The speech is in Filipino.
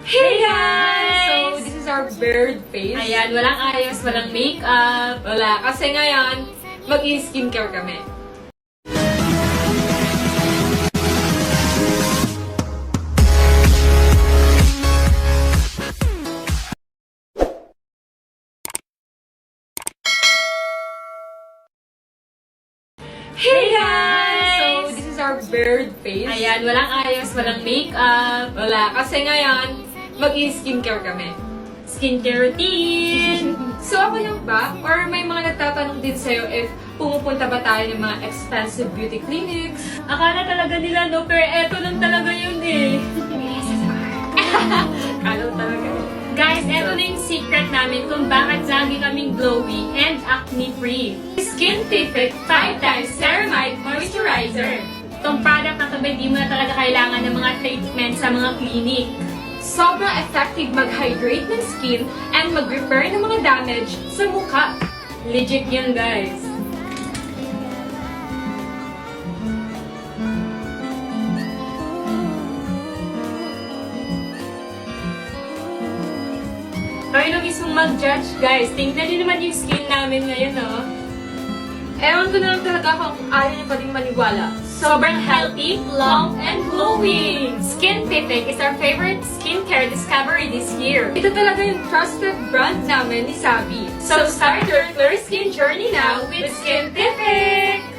Hey guys! So, this is our bird face. Ayan, walang ayos, walang makeup. Wala, kasi ngayon, mag-i-skincare kami. Hey guys! So, this is our bird face. Ayan, walang ayos, walang makeup. Wala, kasi ngayon, mag-i-skincare kami. Skincare routine. So, ako lang ba? Or may mga nagtatanong din sa'yo if pumupunta ba tayo ng mga expensive beauty clinics? Akala talaga nila, no? Pero eto lang talaga yun eh. Kala talaga. Guys, eto na yung secret namin kung bakit lagi kaming glowy and acne-free. Skintific 5 times Ceramide Moisturizer. Itong product na to, di mo na talaga kailangan ng mga treatment sa mga clinic. Sobrang effective mag-hydrate ng skin and mag-repair ng mga damage sa mukha. Legit yun, guys. Kayo na mismong mag-judge, guys. Tingnan nyo naman yung skin namin ngayon, oh. Ewan ko na lang talaga kung ayaw niyo pa din maniwala. Sobrang healthy, plump, and glowing! Skintific is our favorite skincare discovery this year. Ito talaga yung trusted brand namin ni Sabi. So start your clear skin journey now with Skintific!